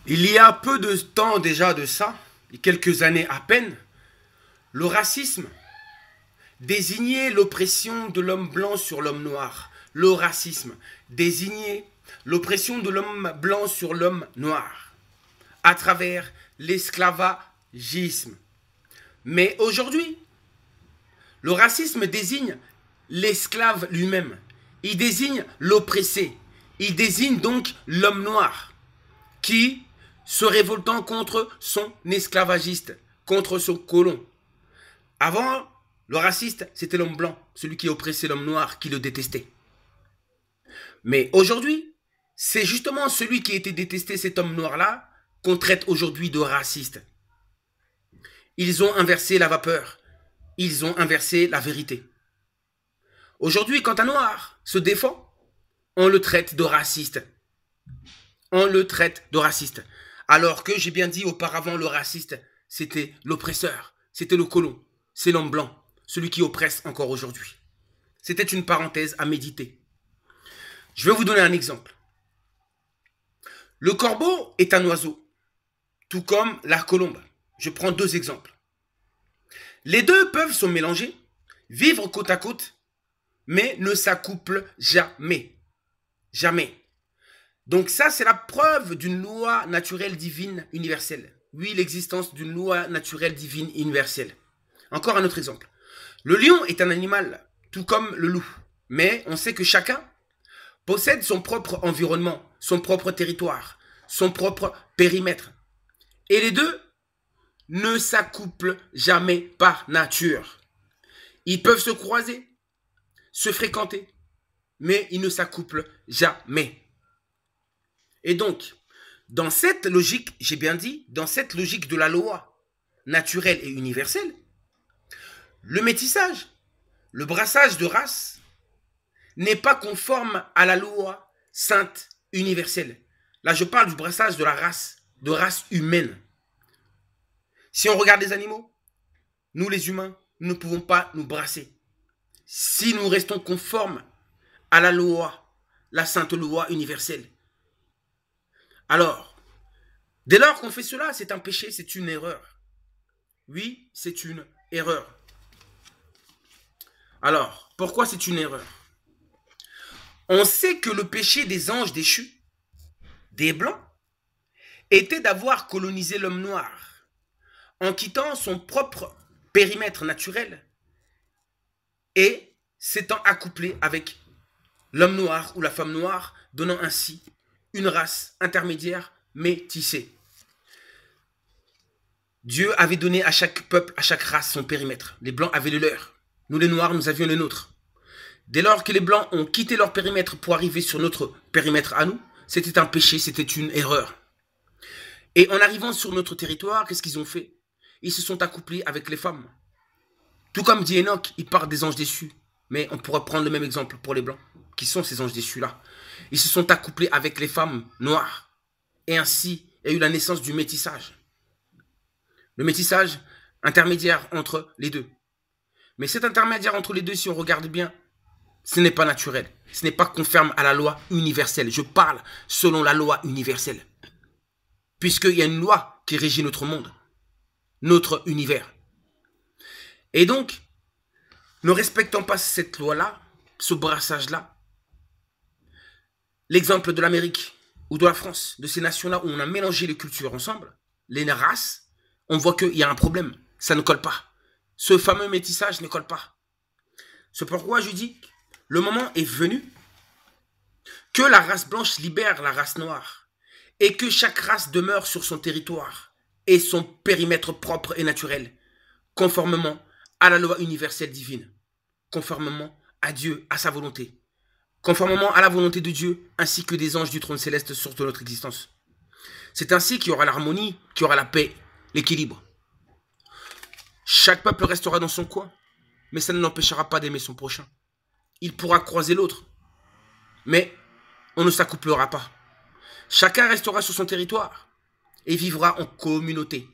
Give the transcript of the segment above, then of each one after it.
Il y a peu de temps déjà de ça, quelques années à peine, le racisme désignait l'oppression de l'homme blanc sur l'homme noir. Le racisme désignait l'oppression de l'homme blanc sur l'homme noir à travers l'esclavagisme. Mais aujourd'hui, le racisme désigne l'esclave lui-même. Il désigne l'oppressé. Il désigne donc l'homme noir qui, se révoltant contre son esclavagiste, contre son colon. Avant, le raciste, c'était l'homme blanc, celui qui oppressait l'homme noir, qui le détestait. Mais aujourd'hui, c'est justement celui qui était détesté, cet homme noir-là, qu'on traite aujourd'hui de raciste. Ils ont inversé la vapeur. Ils ont inversé la vérité. Aujourd'hui, quand un noir se défend, on le traite de raciste. On le traite de raciste. Alors que j'ai bien dit auparavant, le raciste, c'était l'oppresseur, c'était le colon, c'est l'homme blanc, celui qui oppresse encore aujourd'hui. C'était une parenthèse à méditer. Je vais vous donner un exemple. Le corbeau est un oiseau, tout comme la colombe. Je prends deux exemples. Les deux peuvent se mélanger, vivre côte à côte, mais ne s'accouplent jamais. Jamais. Donc ça, c'est la preuve d'une loi naturelle divine universelle. Oui, l'existence d'une loi naturelle divine universelle. Encore un autre exemple. Le lion est un animal, tout comme le loup. Mais on sait que chacun possède son propre environnement, son propre territoire, son propre périmètre. Et les deux ne s'accouplent jamais par nature. Ils peuvent se croiser, se fréquenter, mais ils ne s'accouplent jamais. Et donc, dans cette logique, j'ai bien dit, dans cette logique de la loi naturelle et universelle, le métissage, le brassage de races, n'est pas conforme à la loi sainte universelle. Là, je parle du brassage de race humaine. Si on regarde les animaux, nous les humains, nous ne pouvons pas nous brasser. Si nous restons conformes à la loi, la sainte loi universelle. Alors, dès lors qu'on fait cela, c'est un péché, c'est une erreur. Oui, c'est une erreur. Alors, pourquoi c'est une erreur? On sait que le péché des anges déchus, des blancs, était d'avoir colonisé l'homme noir en quittant son propre périmètre naturel et s'étant accouplé avec l'homme noir ou la femme noire, donnant ainsi une race intermédiaire métissée. Dieu avait donné à chaque peuple, à chaque race son périmètre. Les blancs avaient le leur. Nous les noirs, nous avions le nôtre. Dès lors que les blancs ont quitté leur périmètre pour arriver sur notre périmètre à nous, c'était un péché, c'était une erreur. Et en arrivant sur notre territoire, qu'est-ce qu'ils ont fait? Ils se sont accouplés avec les femmes. Tout comme dit Enoch, il parle des anges déçus. Mais on pourrait prendre le même exemple pour les blancs. Qui sont ces anges déçus-là? Ils se sont accouplés avec les femmes noires. Et ainsi, il y a eu la naissance du métissage. Le métissage intermédiaire entre les deux. Mais cet intermédiaire entre les deux, si on regarde bien, ce n'est pas naturel. Ce n'est pas conforme à la loi universelle. Je parle selon la loi universelle. Puisqu'il y a une loi qui régit notre monde, notre univers. Et donc, ne respectant pas cette loi-là, ce brassage-là, l'exemple de l'Amérique ou de la France, de ces nations-là où on a mélangé les cultures ensemble, les races, on voit qu'il y a un problème. Ça ne colle pas. Ce fameux métissage ne colle pas. C'est pourquoi je dis, le moment est venu que la race blanche libère la race noire et que chaque race demeure sur son territoire et son périmètre propre et naturel, conformément à la loi universelle divine, conformément à Dieu, à sa volonté, conformément à la volonté de Dieu, ainsi que des anges du trône céleste sur toute notre existence. C'est ainsi qu'il y aura l'harmonie, qu'il y aura la paix, l'équilibre. Chaque peuple restera dans son coin, mais ça ne l'empêchera pas d'aimer son prochain. Il pourra croiser l'autre, mais on ne s'accouplera pas. Chacun restera sur son territoire et vivra en communauté.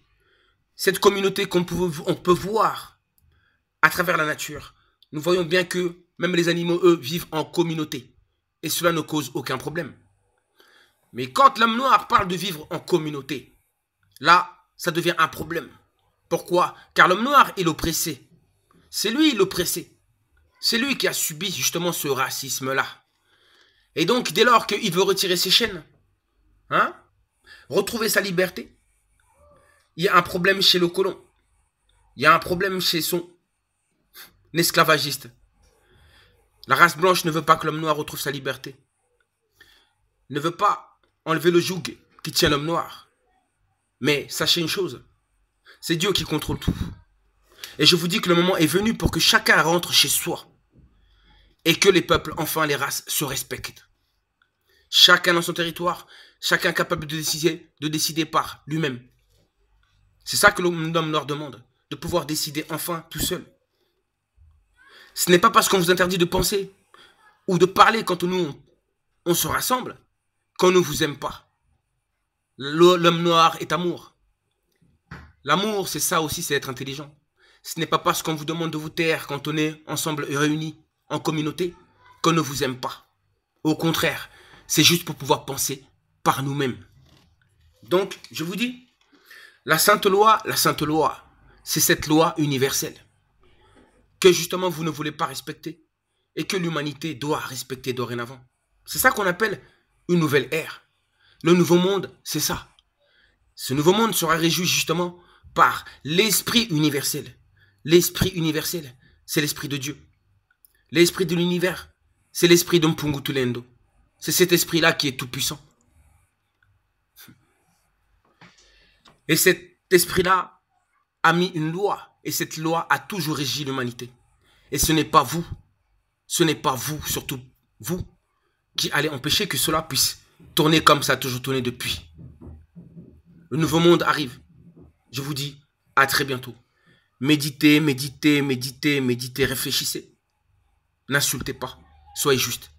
Cette communauté qu'on peut voir à travers la nature, nous voyons bien que même les animaux, eux, vivent en communauté. Et cela ne cause aucun problème. Mais quand l'homme noir parle de vivre en communauté, là, ça devient un problème. Pourquoi? Car l'homme noir est l'oppressé. C'est lui l'oppressé. C'est lui qui a subi justement ce racisme-là. Et donc, dès lors qu'il veut retirer ses chaînes, hein, retrouver sa liberté, il y a un problème chez le colon. Il y a un problème chez son esclavagiste. La race blanche ne veut pas que l'homme noir retrouve sa liberté. Ne veut pas enlever le joug qui tient l'homme noir. Mais sachez une chose, c'est Dieu qui contrôle tout. Et je vous dis que le moment est venu pour que chacun rentre chez soi. Et que les peuples, enfin les races, se respectent. Chacun dans son territoire, chacun capable de décider par lui-même. C'est ça que l'homme noir demande, de pouvoir décider enfin tout seul. Ce n'est pas parce qu'on vous interdit de penser ou de parler quand on se rassemble qu'on ne vous aime pas. L'homme noir est amour. L'amour, c'est ça aussi, c'est être intelligent. Ce n'est pas parce qu'on vous demande de vous taire quand on est ensemble réunis en communauté qu'on ne vous aime pas. Au contraire, c'est juste pour pouvoir penser par nous-mêmes. Donc, je vous dis, la sainte loi, c'est cette loi universelle que justement vous ne voulez pas respecter et que l'humanité doit respecter dorénavant. C'est ça qu'on appelle une nouvelle ère. Le nouveau monde, c'est ça. Ce nouveau monde sera régi justement par l'esprit universel. L'esprit universel, c'est l'esprit de Dieu. L'esprit de l'univers, c'est l'esprit d'Mpungu Tulendo. C'est cet esprit-là qui est tout puissant. Et cet esprit-là a mis une loi. Et cette loi a toujours régi l'humanité. Et ce n'est pas vous, surtout vous, qui allez empêcher que cela puisse tourner comme ça a toujours tourné depuis. Le nouveau monde arrive. Je vous dis à très bientôt. Méditez, méditez, méditez, méditez, réfléchissez. N'insultez pas. Soyez juste.